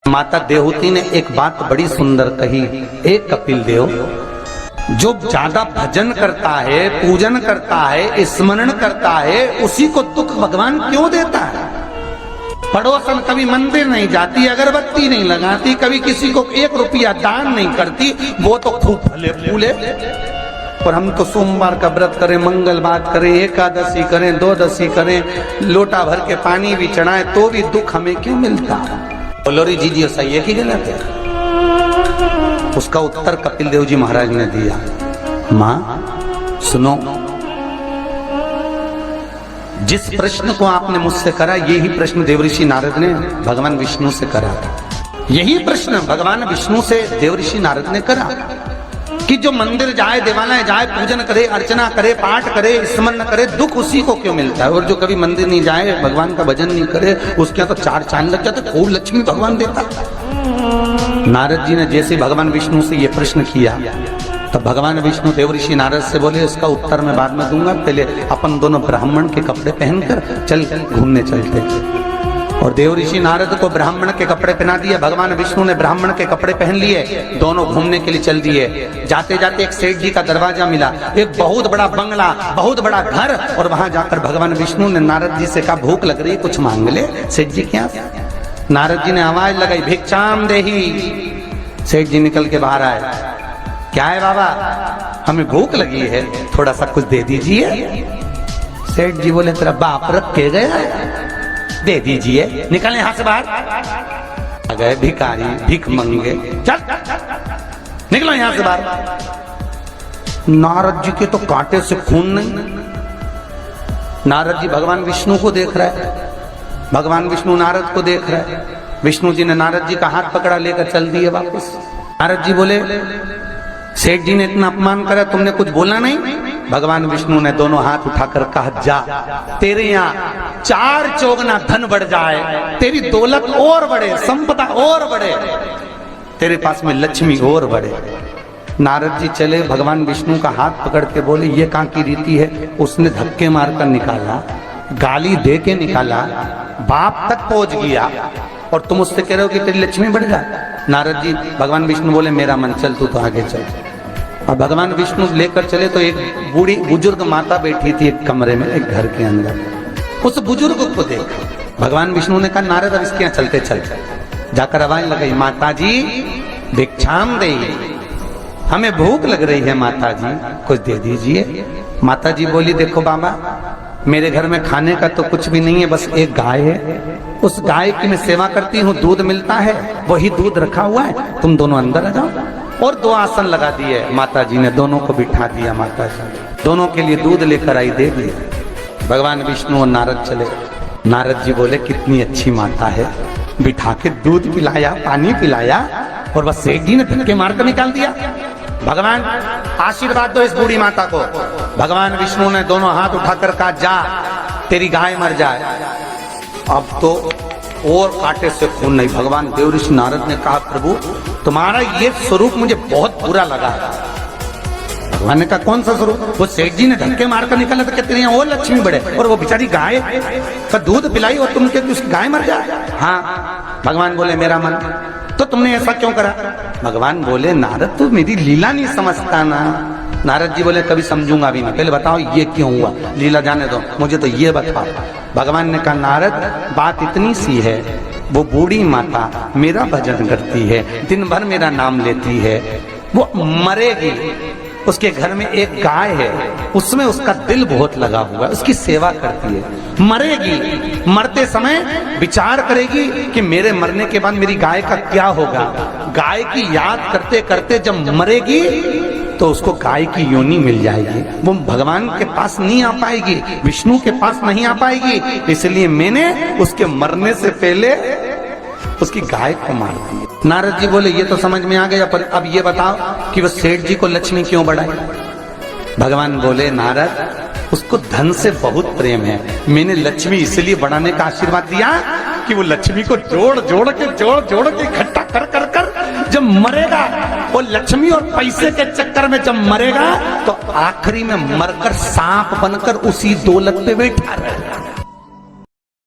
माता देवहूति ने एक बात बड़ी सुंदर कही, एक कपिल देव जो ज्यादा भजन करता है, पूजन करता है, स्मरण करता है, उसी को दुख भगवान क्यों देता है? पड़ोसन कभी मंदिर नहीं जाती, अगरबत्ती नहीं लगाती, कभी किसी को 1 रुपया दान नहीं करती, वो तो खूब फले फूले। और हम तो सोमवार का व्रत करें, मंगलवार करें, एकादशी करें, द्वादशी करें, लोटा भर के पानी भी चढ़ाए तो भी दुख हमें क्यों मिलता है? बोलो रे जी सही है कि गलत है? उसका उत्तर कपिल देव जी महाराज ने दिया, मां सुनो, जिस प्रश्न को आपने मुझसे करा यही प्रश्न देवऋषि नारद ने भगवान विष्णु से करा था। यही प्रश्न भगवान विष्णु से देवऋषि नारद ने करा कि जो मंदिर जाए, देवालय जाए, पूजन करे, अर्चना करे, पाठ करे, स्मरण करे, दुख उसी को क्यों मिलता है? और जो कभी मंदिर नहीं जाए, भगवान का भजन नहीं करे, उसके यहाँ तो 4 चांद लग जाते, खूब लक्ष्मी भगवान देता। नारद जी ने जैसे भगवान विष्णु से ये प्रश्न किया तब भगवान विष्णु देवऋषि नारद से बोले, इसका उत्तर मैं बाद में दूंगा, पहले अपन दोनों ब्राह्मण के कपड़े पहनकर चल घूमने चलते। और देवऋषि नारद को ब्राह्मण के कपड़े पहना दिए, भगवान विष्णु ने ब्राह्मण के कपड़े पहन लिए, दोनों घूमने के लिए चल दिए। जाते जाते एक सेठ जी का दरवाजा मिला, एक बहुत बड़ा बंगला, बहुत बड़ा घर, और वहां जाकर भगवान विष्णु ने नारद जी से कहा, भूख लग रही है, कुछ मांग ले। सेठ जी क्या? नारद जी ने आवाज लगाई, भिक्षाम देही। सेठ जी निकल के बाहर आए, क्या है बाबा? हमें भूख लगी है, थोड़ा सा कुछ दे दीजिए। सेठ जी बोले, तेरा बाप रख के गया, दे दीजिए। निकल यहां से बाहर। आ गए भिखारी, भीख मंगे, चल निकलो यहां से बाहर। नारद जी के तो कांटे से खून नहीं। नारद जी भगवान विष्णु को देख रहा है, भगवान विष्णु नारद को देख रहा है। विष्णु जी ने नारद जी का हाथ पकड़ा, लेकर चल दिए वापस। नारद जी बोले, सेठ जी ने इतना अपमान करा, तुमने कुछ बोला नहीं? भगवान विष्णु ने दोनों हाथ उठाकर कहा, जा, तेरे यहाँ 4 चौगुना धन बढ़ जाए, तेरी दौलत और बढ़े, संपदा और बढ़े, तेरे पास में लक्ष्मी और बढ़े। नारद जी चले, भगवान विष्णु का हाथ पकड़ के बोले, ये कहाँ की रीति है? उसने धक्के मारकर निकाला, गाली दे के निकाला, बाप तक पहुंच गया, और तुम उससे कह रहे हो कि तेरी लक्ष्मी बढ़ जाए। नारद जी, भगवान विष्णु बोले, मेरा मन, चल तू तो आगे चल। और भगवान विष्णु लेकर चले तो एक बूढ़ी बुजुर्ग माता बैठी थी एक कमरे में, एक घर के अंदर। उस बुजुर्ग को देख भगवान विष्णु ने कहा, नारद अब इसके यहाँ चलते चलते। जाकर आवाज लगाई, माता जी भिक्षाम दे, हमें भूख लग रही है माता जी, कुछ दे दीजिए। माता जी बोली, देखो बाबा, मेरे घर में खाने का तो कुछ भी नहीं है, बस एक गाय है, उस गाय की मैं सेवा करती हूँ, दूध मिलता है, वही दूध रखा हुआ है, तुम दोनों अंदर आ जाओ। और 2 आसन लगा दिए माता जी ने, दोनों को बिठा दिया। माता जी दोनों के लिए दूध लेकर आई, दे दिया। भगवान विष्णु और नारद चले। नारद जी बोले, कितनी अच्छी माता है, बिठा के दूध पिलाया, पानी पिलाया, और बस सेठ जी ने धक्के मारकर निकाल दिया। भगवान आशीर्वाद दो इस बूढ़ी माता को। भगवान विष्णु ने दोनों हाथ उठाकर कहा, जा, तेरी गाय मर जाए। अब तो और कांटे से खून नहीं। भगवान देवऋषि नारद ने कहा, प्रभु तुम्हारा ये स्वरूप मुझे बहुत बुरा लगा। भगवान ने कहा, कौन सा स्वरूप? वो सेठ जी ने धक्के मारकर निकाला तो कहते हैं और लक्ष्मी बढ़े, और वो बेचारी गाय का दूध पिलाई और तुम कहते उसकी गाय मर जाए। हाँ। भगवान बोले, मेरा मन, तो तुमने ऐसा क्यों करा? भगवान बोले, नारद तू मेरी लीला नहीं समझता ना। नारद जी बोले, कभी समझूंगा भी नहीं, पहले बताओ ये क्यों हुआ, लीला जाने दो, मुझे तो ये बताओ। भगवान ने कहा, नारद बात इतनी सी है, वो बूढ़ी माता मेरा भजन करती है, दिन भर मेरा नाम लेती है, वो मरेगी, उसके घर में एक गाय है, उसमें उसका दिल बहुत लगा हुआ है, उसकी सेवा करती है, मरेगी, मरते समय विचार करेगी कि मेरे मरने के बाद मेरी गाय का क्या होगा। गाय की याद करते करते जब मरेगी तो उसको गाय की योनि मिल जाएगी, वो भगवान के पास नहीं आ पाएगी, विष्णु के पास नहीं आ पाएगी, इसलिए मैंने उसके मरने से पहले उसकी गाय को मार दी। नारद जी बोले, ये तो समझ में आ गया, पर अब ये बताओ कि वो सेठ जी को लक्ष्मी क्यों बढ़ाई? भगवान बोले, नारद उसको धन से बहुत प्रेम है, मैंने लक्ष्मी इसलिए बढ़ाने का आशीर्वाद दिया कि वो लक्ष्मी को जोड़ जोड़ के इकट्ठा कर कर कर जब मरेगा, वो लक्ष्मी और पैसे के चक्कर में जब मरेगा तो आखिरी में मरकर सांप बनकर उसी दौलत पे बैठा रहे।